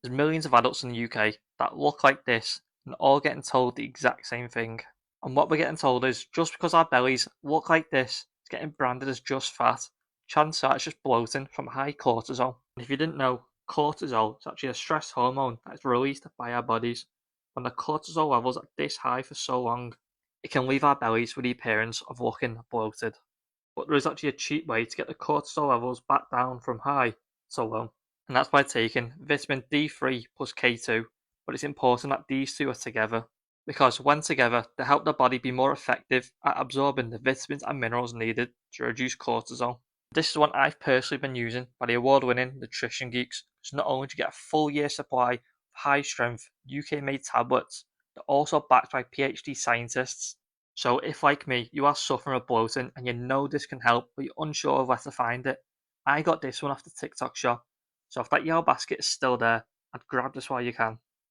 There's millions of adults in the UK that look like this and all getting told the exact same thing. And what we're getting told is just because our bellies look like this, it's getting branded as just fat. Chances are it's just bloating from high cortisol. And if you didn't know, cortisol is actually a stress hormone that is released by our bodies. When the cortisol levels are this high for so long, it can leave our bellies with the appearance of looking bloated. But there is actually a cheap way to get the cortisol levels back down from high to low, and that's by taking vitamin D3 plus K2. But it's important that these two are together because when together, they help the body be more effective at absorbing the vitamins and minerals needed to reduce cortisol. This is one I've personally been using by the award-winning Nutrition Geeks, so not only do you get a full year supply of high-strength UK-made tablets, they're also backed by PhD scientists. So if, like me, you are suffering with bloating and you know this can help, but you're unsure of where to find it, I got this one off the TikTok shop. So if that yellow basket is still there, I'd grab this while you can.